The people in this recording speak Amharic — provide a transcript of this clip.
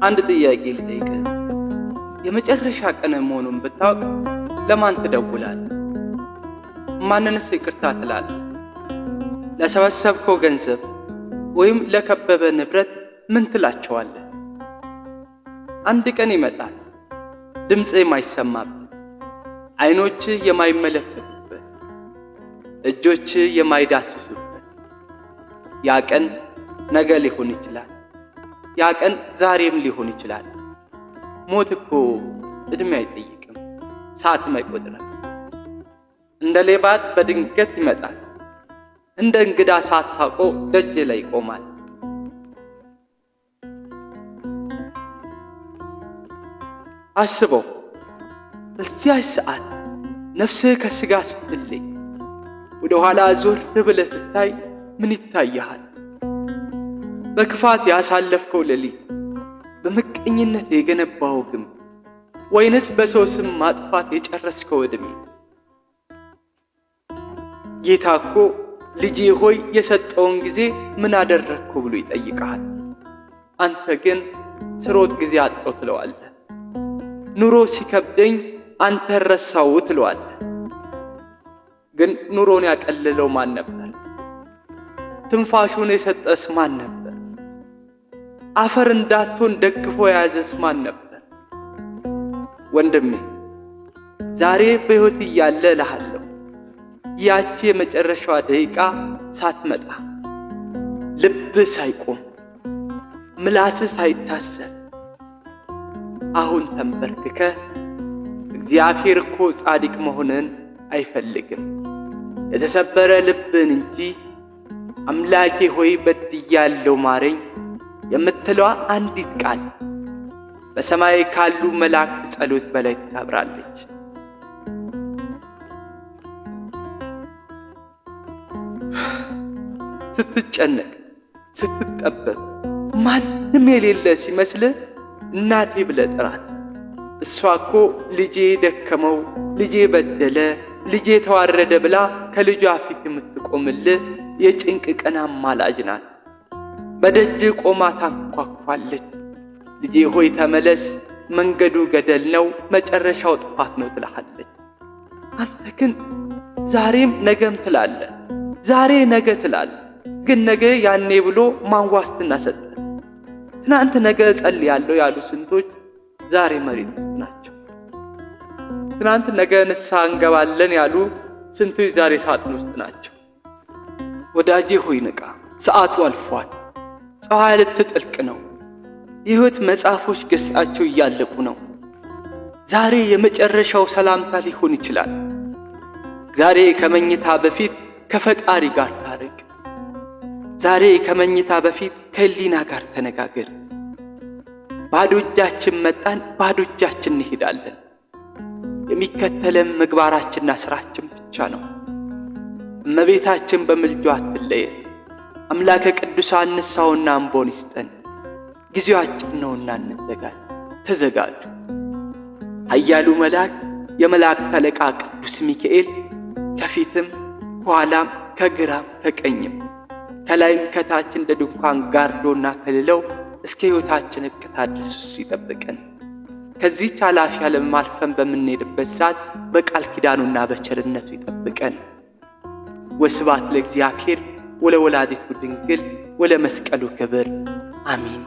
አንድ ጥያቄ ልጠይቅህ። የመጨረሻ ቀን መሆኑን ብታውቅ ለማን ትደውላለህ? ማንንስ ይቅርታ ትላለህ? ለሰበሰብከው ገንዘብ ወይም ለከበበ ንብረት ምን ትላቸዋለህ? አንድ ቀን ይመጣል፣ ድምፅህ የማይሰማበት፣ ዓይኖችህ የማይመለከቱበት፣ እጆችህ የማይዳስሱበት። ያ ቀን ነገ ሊሆን ይችላል። ያ ቀን ዛሬም ሊሆን ይችላል። ሞት እኮ ዕድሜ አይጠይቅም፣ ሰዓትም አይቆጥርም። እንደ ሌባት በድንገት ይመጣል። እንደ እንግዳ ሳታውቀው ደጅ ላይ ይቆማል። አስበው፣ በዚያች ሰዓት ነፍስህ ከሥጋ ስትለይ ወደ ኋላ ዞር ብለህ ስታይ ምን ይታይሃል? በክፋት ያሳለፍከው ሌሊት፣ በምቀኝነት የገነባው ግንብ፣ ወይንስ በሰው ስም ማጥፋት የጨረስከው ዕድሜ? ጌታ እኮ ልጄ ሆይ የሰጠውን ጊዜ ምን አደረግኩ ብሎ ይጠይቅሃል። አንተ ግን ስሮጥ ጊዜ አጣው ትለዋለህ። ኑሮ ሲከብደኝ አንተ ረሳው ትለዋለህ። ግን ኑሮን ያቀለለው ማን ነበር? ትንፋሹን የሰጠስ ማን ነበር? አፈር እንዳትሆን ደግፎ የያዘስ ማን ነበር? ወንድሜ ዛሬ በሕይወት እያለ እልሃለሁ፣ ያቺ የመጨረሻዋ ደቂቃ ሳትመጣ፣ ልብህ ሳይቆም፣ ምላስህ ሳይታሰር አሁን ተንበርክከ እግዚአብሔር እኮ ጻድቅ መሆንን አይፈልግም የተሰበረ ልብን እንጂ አምላኬ ሆይ በድያለሁ ማረኝ የምትለዋ አንዲት ቃል በሰማይ ካሉ መላእክት ጸሎት በላይ ታብራለች። ስትጨነቅ፣ ስትጠበብ፣ ማንም የሌለ ሲመስልህ እናቴ ብለህ ጥራት። እሷ እኮ ልጄ ደከመው፣ ልጄ በደለ፣ ልጄ ተዋረደ ብላ ከልጇ ፊት የምትቆምልህ የጭንቅ ቀን አማላጅ ናት። በደጅ ቆማ ታንኳኳለች። ልጄ ሆይ ተመለስ፣ መንገዱ ገደል ነው፣ መጨረሻው ጥፋት ነው ትልሃለች። አንተ ግን ዛሬም ነገም ትላለህ፣ ዛሬ ነገ ትላለህ። ግን ነገ ያኔ ብሎ ማን ዋስትና ሰጠ? ትናንት ነገ እጸልያለሁ ያሉ ስንቶች ዛሬ መሬት ውስጥ ናቸው። ትናንት ነገ ንስሐ እንገባለን ያሉ ስንቶች ዛሬ ሳጥን ውስጥ ናቸው። ወዳጄ ሆይ ንቃ፣ ሰዓቱ አልፏል። ፀሐይ ልትጠልቅ ነው። የሕይወት መጽሐፎች ገጻቸው እያለቁ ነው። ዛሬ የመጨረሻው ሰላምታ ሊሆን ይችላል። ዛሬ ከመኝታ በፊት ከፈጣሪ ጋር ታረቅ። ዛሬ ከመኝታ በፊት ከህሊና ጋር ተነጋገር። ባዶ እጃችን መጣን፣ ባዶ እጃችን እንሄዳለን። የሚከተለን ምግባራችንና ሥራችን ብቻ ነው። እመቤታችን በምልጇ አትለየን። አምላከ ቅዱሳን ንስሐውና እንባውን ይስጠን። ጊዜው አጭር ነውና እንዘጋጅ። ተዘጋጁ። ኃያሉ መልአክ የመላእክት አለቃ ቅዱስ ሚካኤል ከፊትም ከኋላም ከግራም ከቀኝም ከላይም ከታች እንደ ድንኳን ጋርዶና ከልለው እስከ ሕይወታችን እቅታ ድረስ ይጠብቀን። ከዚህች ኃላፊ ዓለም አልፈን በምንሄድበት ሰዓት በቃል ኪዳኑና በቸርነቱ ይጠብቀን። ወስብሐት ለእግዚአብሔር ወለወላዲቱ ድንግል ወለመስቀሉ ክብር አሜን።